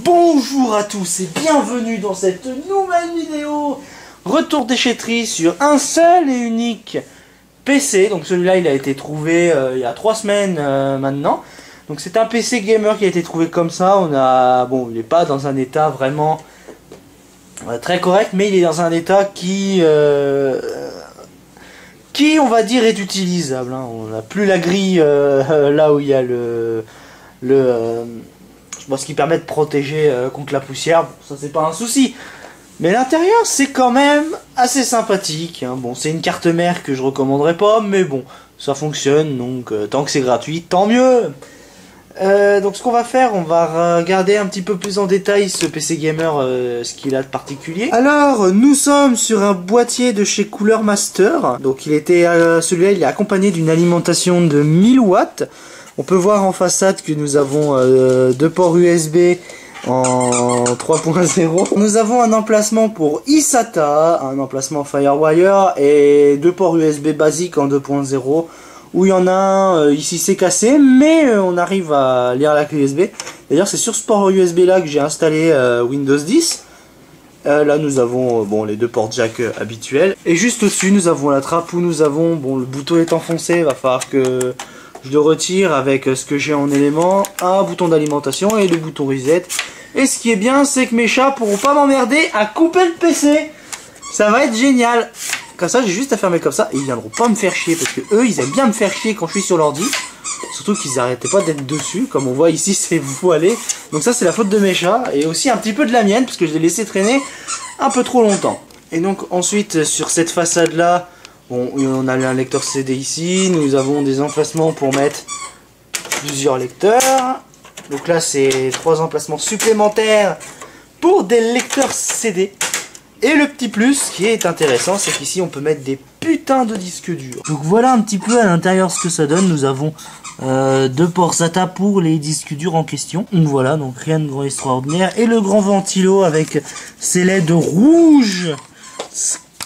Bonjour à tous et bienvenue dans cette nouvelle vidéo. Retour déchetterie sur un seul et unique PC. Donc celui-là il a été trouvé il y a 3 semaines maintenant. Donc c'est un PC gamer qui a été trouvé comme ça. Bon, il n'est pas dans un état vraiment très correct, mais il est dans un état qui on va dire est utilisable, hein. On n'a plus la grille là où il y a ce qui permet de protéger contre la poussière. Bon, ça c'est pas un souci, mais l'intérieur c'est quand même assez sympathique, hein. Bon, c'est une carte mère que je recommanderais pas, mais bon, ça fonctionne, donc tant que c'est gratuit, tant mieux. Donc ce qu'on va faire, on va regarder un petit peu plus en détail ce PC Gamer, ce qu'il a de particulier. Alors, nous sommes sur un boîtier de chez Cooler Master. Donc celui-là il est accompagné d'une alimentation de 1000 watts. On peut voir en façade que nous avons deux ports USB en 3.0. Nous avons un emplacement pour eSATA, un emplacement Firewire et deux ports USB basiques en 2.0. Où il y en a un, ici c'est cassé, mais on arrive à lire la clé USB. D'ailleurs c'est sur ce port USB là que j'ai installé Windows 10. Là nous avons bon, les deux ports jack habituels. Et juste au-dessus nous avons la trappe où nous avons, bon, le bouton est enfoncé, il va falloir que je le retire avec ce que j'ai en élément. Un bouton d'alimentation et le bouton reset. Et ce qui est bien, c'est que mes chats pourront pas m'emmerder à couper le PC. Ça va être génial. Comme ça, j'ai juste à fermer comme ça et ils viendront pas me faire chier parce que eux, ils aiment bien me faire chier quand je suis sur l'ordi. Surtout qu'ils arrêtaient pas d'être dessus, comme on voit ici, c'est voilé. Donc ça, c'est la faute de mes chats et aussi un petit peu de la mienne parce que je l'ai laissé traîner un peu trop longtemps. Et donc ensuite, sur cette façade-là, bon, on a un lecteur CD ici. Nous avons des emplacements pour mettre plusieurs lecteurs. Donc là, c'est 3 emplacements supplémentaires pour des lecteurs CD. Et le petit plus qui est intéressant, c'est qu'ici on peut mettre des putains de disques durs. Donc voilà un petit peu à l'intérieur ce que ça donne. Nous avons deux ports SATA pour les disques durs en question. Donc voilà, donc rien de grand extraordinaire. Et le grand ventilo avec ses LED rouges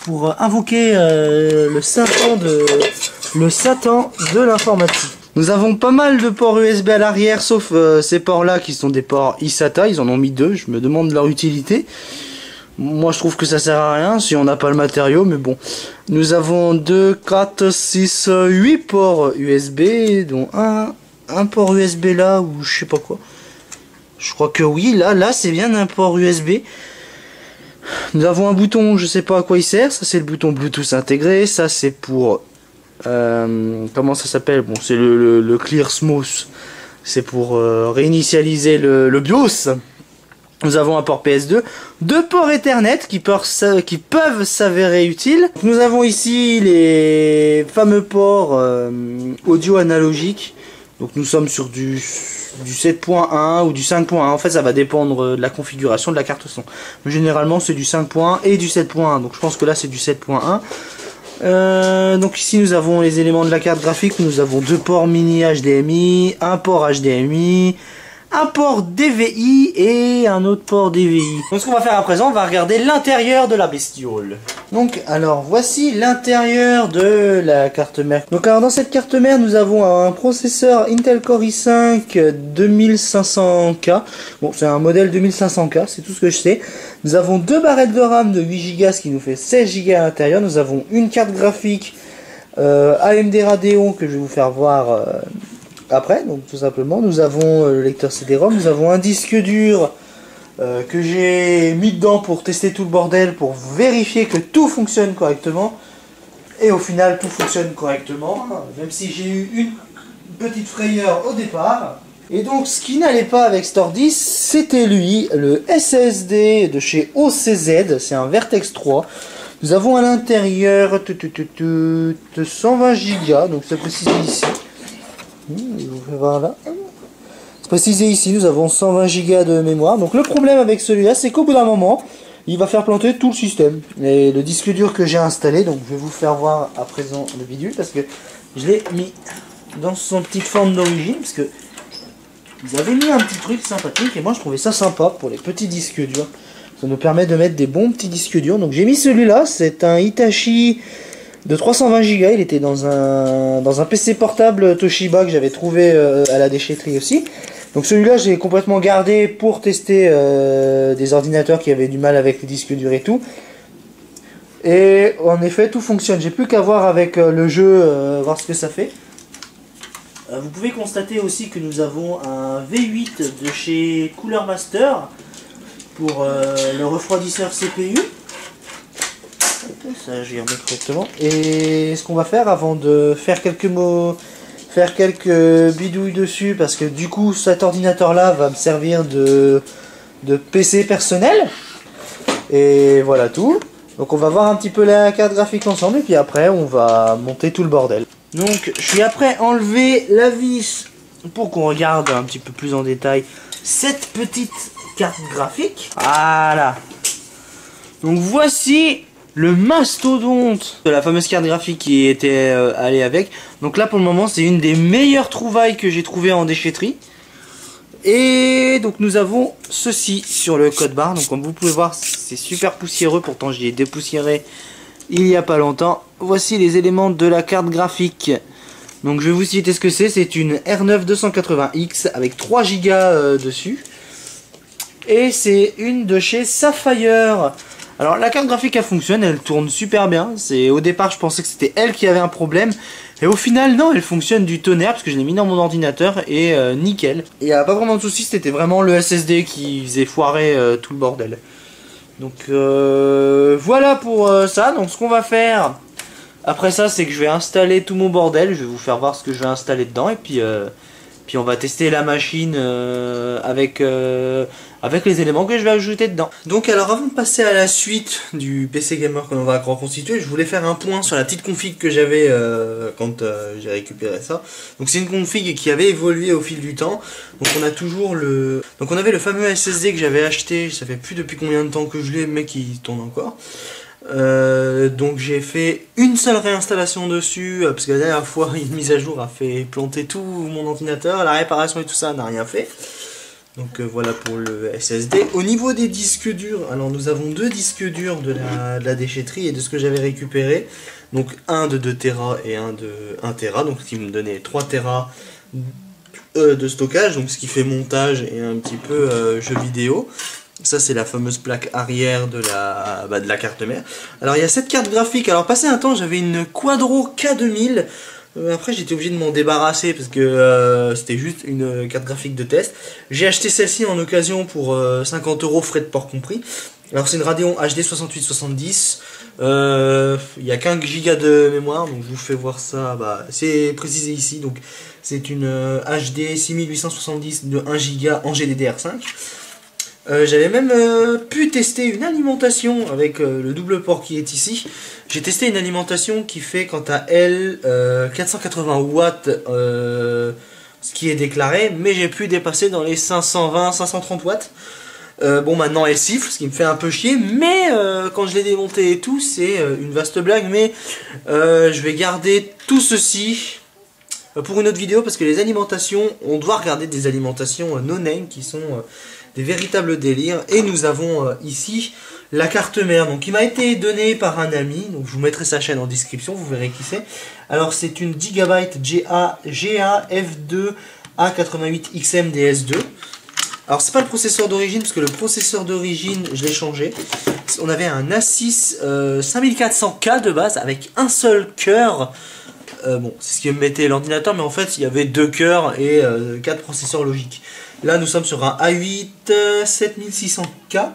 pour invoquer le Satan de l'informatique. Nous avons pas mal de ports USB à l'arrière, sauf ces ports là qui sont des ports eSATA. Ils en ont mis 2, je me demande leur utilité. Moi je trouve que ça sert à rien si on n'a pas le matériau, mais bon. Nous avons 2, 4, 6, 8 ports USB, dont un port USB là, ou je sais pas quoi. Je crois que oui, là c'est bien un port USB. Nous avons un bouton, je sais pas à quoi il sert, ça c'est le bouton Bluetooth intégré, ça c'est pour... comment ça s'appelle? Bon, c'est le Clear Smooth, c'est pour réinitialiser le BIOS. Nous avons un port PS2, 2 ports Ethernet qui peuvent s'avérer utiles. Nous avons ici les fameux ports audio analogique. Donc nous sommes sur du 7.1 ou du 5.1. En fait ça va dépendre de la configuration de la carte son. Mais généralement c'est du 5.1 et du 7.1. Donc je pense que là c'est du 7.1. Donc ici nous avons les éléments de la carte graphique. Nous avons 2 ports mini HDMI, un port HDMI, un port DVI et un autre port DVI. Donc ce qu'on va faire à présent, on va regarder l'intérieur de la bestiole. Donc alors voici l'intérieur de la carte mère. Donc alors dans cette carte mère nous avons un processeur Intel Core i5 2500K. Bon, c'est un modèle 2500K, c'est tout ce que je sais. Nous avons 2 barrettes de RAM de 8 Go, ce qui nous fait 16 Go à l'intérieur. Nous avons une carte graphique AMD Radeon que je vais vous faire voir après. Donc tout simplement nous avons le lecteur CD-ROM, nous avons un disque dur que j'ai mis dedans pour tester tout le bordel, pour vérifier que tout fonctionne correctement. Et au final tout fonctionne correctement, même si j'ai eu une petite frayeur au départ. Et donc ce qui n'allait pas avec cet ordi, c'était lui, le SSD de chez OCZ, c'est un Vertex 3. Nous avons à l'intérieur 120 Go, donc c'est précisé ici. Je vous fais voir là. C'est précisé ici, nous avons 120 Go de mémoire. Donc le problème avec celui-là, c'est qu'au bout d'un moment, il va faire planter tout le système. Et le disque dur que j'ai installé, donc je vais vous faire voir à présent le bidule, parce que je l'ai mis dans son petite forme d'origine, parce que ils avaient mis un petit truc sympathique, et moi je trouvais ça sympa pour les petits disques durs. Ça nous permet de mettre des bons petits disques durs. Donc j'ai mis celui-là, c'est un Hitachi de 320 Go, il était dans un PC portable Toshiba que j'avais trouvé à la déchetterie aussi. Donc celui-là j'ai complètement gardé pour tester des ordinateurs qui avaient du mal avec les disques durs et tout. Et en effet tout fonctionne, j'ai plus qu'à voir avec le jeu, voir ce que ça fait. Vous pouvez constater aussi que nous avons un V8 de chez Cooler Master pour le refroidisseur CPU. Ça je vais remettre correctement. Et ce qu'on va faire avant de faire quelques bidouilles dessus, parce que du coup cet ordinateur là va me servir de PC personnel. Et voilà tout. Donc on va voir un petit peu la carte graphique ensemble et puis après on va monter tout le bordel. Donc je suis après enlever la vis pour qu'on regarde un petit peu plus en détail cette petite carte graphique. Voilà. Donc voici le mastodonte de la fameuse carte graphique qui était allée avec. Donc là pour le moment c'est une des meilleures trouvailles que j'ai trouvées en déchetterie. Et donc nous avons ceci sur le code barre. Donc comme vous pouvez voir c'est super poussiéreux, pourtant j'y ai dépoussiéré il n'y a pas longtemps. Voici les éléments de la carte graphique. Donc je vais vous citer ce que c'est. C'est une R9 280X avec 3 Go dessus. Et c'est une de chez Sapphire. Alors la carte graphique elle fonctionne, elle tourne super bien. Au départ je pensais que c'était elle qui avait un problème. Et au final non, elle fonctionne du tonnerre parce que je l'ai mis dans mon ordinateur et nickel. Il n'y a pas vraiment de soucis, c'était vraiment le SSD qui faisait foirer tout le bordel. Donc voilà pour ça. Donc ce qu'on va faire après ça c'est que je vais installer tout mon bordel. Je vais vous faire voir ce que je vais installer dedans et puis on va tester la machine avec les éléments que je vais ajouter dedans. Donc alors avant de passer à la suite du PC Gamer qu'on va reconstituer, je voulais faire un point sur la petite config que j'avais quand j'ai récupéré ça. Donc c'est une config qui avait évolué au fil du temps. Donc on a toujours donc on avait le fameux SSD que j'avais acheté, ça fait plus depuis combien de temps que je l'ai, mais qui tourne encore. Donc j'ai fait une seule réinstallation dessus parce que la dernière fois une mise à jour a fait planter tout mon ordinateur, la réparation et tout ça n'a rien fait. Donc voilà pour le SSD. Au niveau des disques durs, alors nous avons deux disques durs de la déchetterie et de ce que j'avais récupéré. Donc un de 2 Tera et un de 1 Tera, donc ce qui me donnait 3 Tera de stockage, donc ce qui fait montage et un petit peu jeu vidéo. Ça c'est la fameuse plaque arrière de la carte mère. Alors il y a cette carte graphique, alors passé un temps j'avais une Quadro K2000. Après j'étais obligé de m'en débarrasser parce que c'était juste une carte graphique de test. J'ai acheté celle-ci en occasion pour 50 €, frais de port compris. Alors c'est une Radeon HD 6870. Il y a qu'un giga de mémoire, donc je vous fais voir ça. C'est précisé ici, donc c'est une HD 6870 de 1 giga en GDDR5. J'avais même pu tester une alimentation avec le double port qui est ici. J'ai testé une alimentation qui fait quant à elle 480 watts, ce qui est déclaré, mais j'ai pu dépasser dans les 520-530 watts. Bon maintenant elle siffle, ce qui me fait un peu chier, mais quand je l'ai démonté et tout, c'est une vaste blague, mais je vais garder tout ceci pour une autre vidéo, parce que les alimentations, on doit regarder des alimentations no-name qui sont des véritables délires. Et nous avons ici la carte mère, donc qui m'a été donnée par un ami, donc je vous mettrai sa chaîne en description, vous verrez qui c'est. Alors c'est une Gigabyte GA-F2 A88XM DS2. Alors c'est pas le processeur d'origine, parce que le processeur d'origine je l'ai changé. On avait un A6 5400K de base avec un seul cœur. Bon, c'est ce qui me mettait l'ordinateur, mais en fait il y avait 2 cœurs et 4 processeurs logiques. Là nous sommes sur un A8 7600K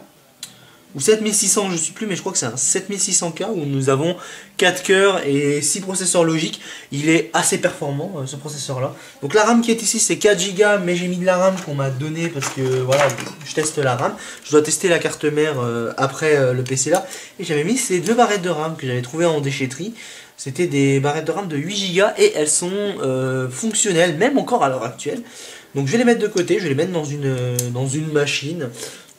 ou 7600, je sais plus, mais je crois que c'est un 7600K où nous avons 4 cœurs et 6 processeurs logiques. Il est assez performant ce processeur là. Donc la RAM qui est ici c'est 4 Go, mais j'ai mis de la RAM qu'on m'a donné parce que voilà, je teste la RAM. Je dois tester la carte mère après le PC là. Et j'avais mis ces 2 barrettes de RAM que j'avais trouvées en déchetterie. C'était des barrettes de RAM de 8 Go et elles sont fonctionnelles, même encore à l'heure actuelle. Donc je vais les mettre de côté, je vais les mettre dans une machine.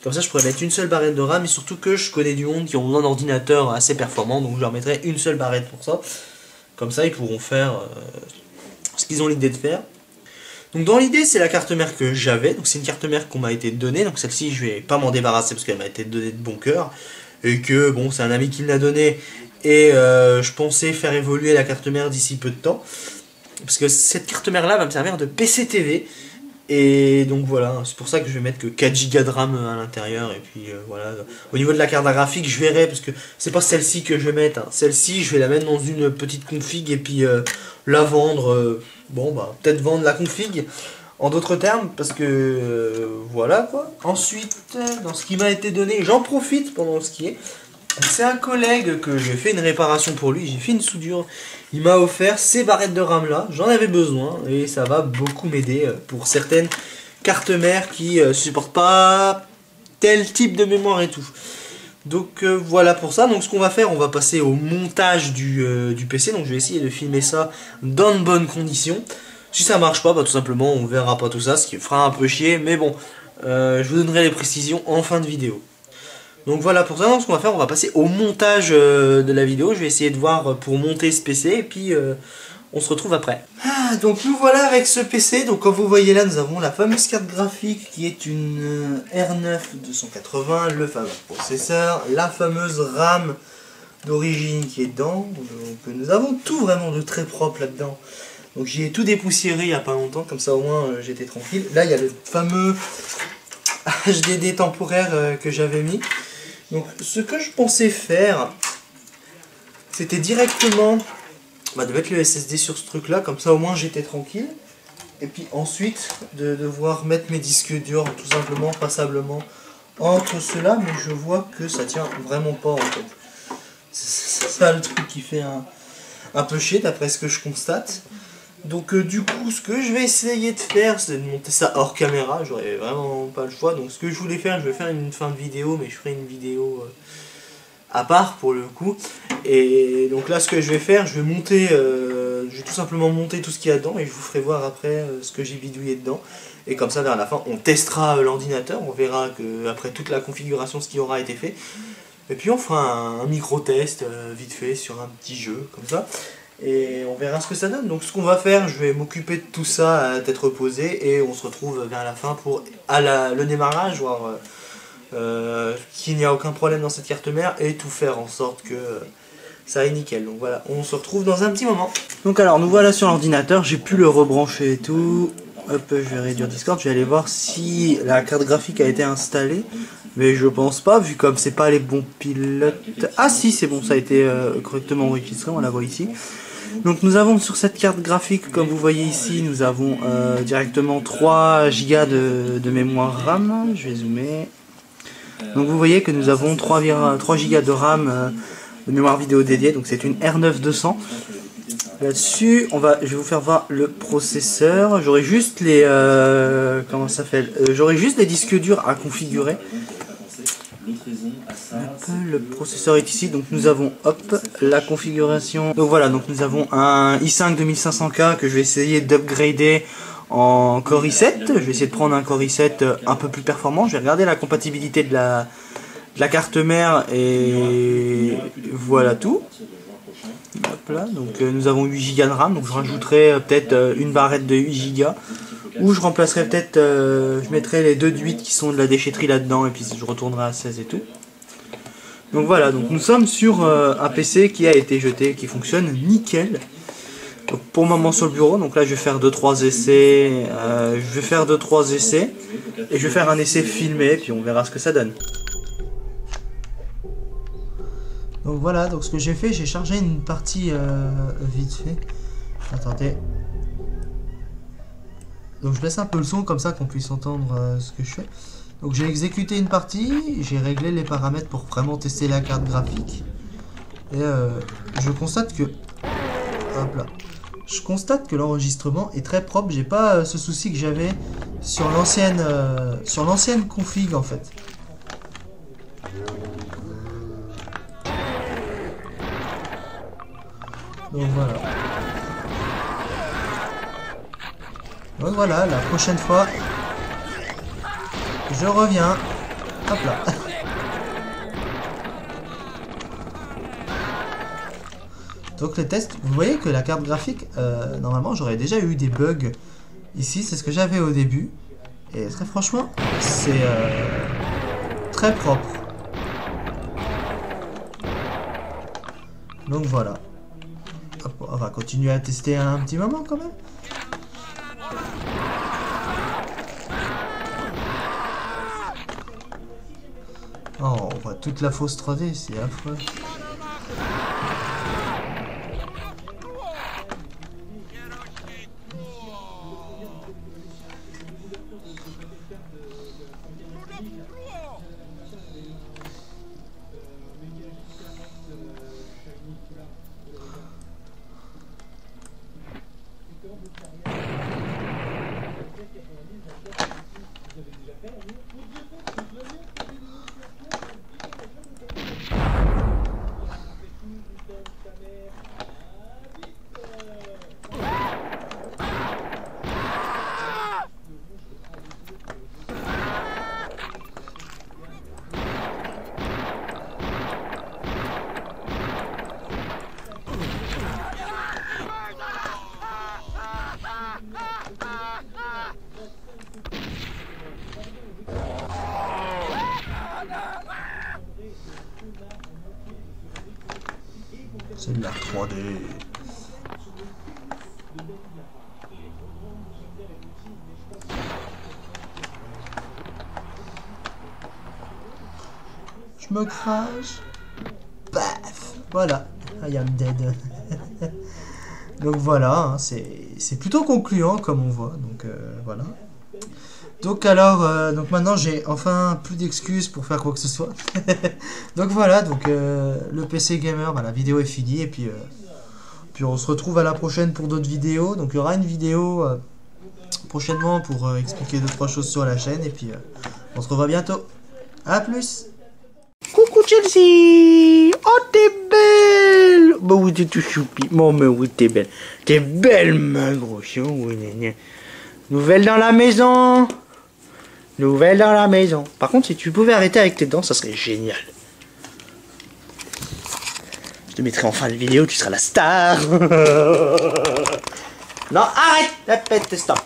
Comme ça je pourrais mettre une seule barrette de RAM, et surtout que je connais du monde qui ont besoin d'ordinateurs assez performants, donc je leur mettrai une seule barrette pour ça. Comme ça ils pourront faire ce qu'ils ont l'idée de faire. Donc dans l'idée c'est la carte mère que j'avais, donc c'est une carte mère qu'on m'a été donnée, donc celle-ci je vais pas m'en débarrasser parce qu'elle m'a été donnée de bon cœur. Et que bon, c'est un ami qui me l'a donnée. Et je pensais faire évoluer la carte mère d'ici peu de temps. Parce que cette carte mère là va me servir de PC TV. Et donc voilà, c'est pour ça que je vais mettre que 4 Go de RAM à l'intérieur. Et puis voilà, au niveau de la carte graphique, je verrai, parce que c'est pas celle-ci que je vais mettre. Hein. Celle-ci, je vais la mettre dans une petite config et puis la vendre. Bon, bah, peut-être vendre la config, en d'autres termes, parce que voilà quoi. Ensuite, dans ce qui m'a été donné, j'en profite pendant ce qui est. C'est un collègue que j'ai fait une réparation pour lui, j'ai fait une soudure. Il m'a offert ces barrettes de RAM là, j'en avais besoin et ça va beaucoup m'aider pour certaines cartes mères qui supportent pas tel type de mémoire et tout. Donc voilà pour ça. Donc ce qu'on va faire, on va passer au montage du PC. Donc je vais essayer de filmer ça dans de bonnes conditions. Si ça marche pas, bah, tout simplement on verra pas tout ça, ce qui fera un peu chier. Mais bon, je vous donnerai les précisions en fin de vidéo. Donc voilà pour ça, donc, ce qu'on va faire, on va passer au montage de la vidéo. Je vais essayer de voir pour monter ce PC et puis on se retrouve après. Donc nous voilà avec ce PC. Donc comme vous voyez là, nous avons la fameuse carte graphique qui est une R9 280, le fameux processeur, la fameuse RAM d'origine qui est dedans. Donc nous avons tout vraiment de très propre là-dedans. Donc j'y ai tout dépoussiéré il n'y a pas longtemps, comme ça au moins j'étais tranquille. Là il y a le fameux HDD temporaire que j'avais mis. Donc ce que je pensais faire, c'était directement de mettre le SSD sur ce truc là, comme ça au moins j'étais tranquille. Et puis ensuite de devoir mettre mes disques durs tout simplement, passablement entre ceux-là, mais je vois que ça tient vraiment pas en fait. C'est ça le truc qui fait un peu chier d'après ce que je constate. Donc du coup ce que je vais essayer de faire, c'est de monter ça hors caméra, j'aurais vraiment pas le choix. Donc ce que je voulais faire, je vais faire une fin de vidéo, mais je ferai une vidéo à part pour le coup. Et donc là ce que je vais faire, je vais monter, je vais tout simplement monter tout ce qu'il y a dedans et je vous ferai voir après ce que j'ai bidouillé dedans. Et comme ça vers la fin on testera l'ordinateur, on verra que après toute la configuration ce qui aura été fait. Et puis on fera un micro-test vite fait sur un petit jeu comme ça. Et on verra ce que ça donne. Donc ce qu'on va faire, je vais m'occuper de tout ça à tête reposée et on se retrouve vers la fin pour le démarrage, voir qu'il n'y a aucun problème dans cette carte mère et tout faire en sorte que ça aille nickel. Donc voilà, on se retrouve dans un petit moment. Donc alors nous voilà sur l'ordinateur, j'ai pu le rebrancher et tout. Hop, je vais réduire Discord, je vais aller voir si la carte graphique a été installée. Mais je pense pas, vu comme c'est pas les bons pilotes. Ah si, c'est bon, ça a été correctement enregistré, on la voit ici. Donc nous avons sur cette carte graphique, comme vous voyez ici, nous avons directement 3 Go de mémoire RAM. Je vais zoomer. Donc vous voyez que nous avons 3 Go de RAM de mémoire vidéo dédiée. Donc c'est une R9 200. Là-dessus, je vais vous faire voir le processeur. J'aurai juste les comment ça s'appelle, j'aurai juste les disques durs à configurer. Le processeur est ici, donc nous avons la configuration. Donc voilà, donc nous avons un i5 2500K que je vais essayer d'upgrader en Core i7. Je vais essayer de prendre un Core i7 un peu plus performant. Je vais regarder la compatibilité de la carte mère et voilà tout. Hop là, donc nous avons 8 Go de RAM, donc je rajouterai peut-être une barrette de 8 Go. Ou je remplacerai peut-être, je mettrai les 2 de 8 qui sont de la déchetterie là-dedans et puis je retournerai à 16 et tout. Donc voilà, donc nous sommes sur un PC qui a été jeté, qui fonctionne nickel. Donc pour le moment sur le bureau, donc là je vais faire 2-3 essais, et je vais faire un essai filmé puis on verra ce que ça donne. Donc voilà, donc ce que j'ai fait, j'ai chargé une partie vite fait. Attendez. Donc je baisse un peu le son comme ça qu'on puisse entendre ce que je fais. Donc j'ai exécuté une partie, j'ai réglé les paramètres pour vraiment tester la carte graphique. Et je constate que... Hop là. Je constate que l'enregistrement est très propre. J'ai pas ce souci que j'avais sur l'ancienne config en fait. Donc voilà. Donc voilà, la prochaine fois, je reviens. Hop là. Donc les tests, vous voyez que la carte graphique, normalement j'aurais déjà eu des bugs. Ici, c'est ce que j'avais au début. Et très franchement, c'est très propre. Donc voilà. Hop, on va continuer à tester un petit moment quand même. Oh, on voit toute la fausse 3D, c'est affreux. C'est de l'art 3D. Je me crache. Paf. Voilà. I am dead. Donc voilà, hein, c'est plutôt concluant comme on voit. Donc voilà. Donc alors, donc maintenant j'ai enfin plus d'excuses pour faire quoi que ce soit. Donc voilà, donc le PC Gamer, bah, la vidéo est finie et puis on se retrouve à la prochaine pour d'autres vidéos. Donc il y aura une vidéo prochainement pour expliquer 2-3 choses sur la chaîne et puis on se revoit bientôt. A plus. Coucou Chelsea. Oh t'es belle. Bah oui t'es tout choupi. Bon mais oui t'es belle. T'es belle ma grosse. Oui, gna, gna. Nouvelle dans la maison. Nouvelle dans la maison. Par contre, si tu pouvais arrêter avec tes dents, ça serait génial. Je te mettrai en fin de vidéo, tu seras la star. Non, arrête. Stop.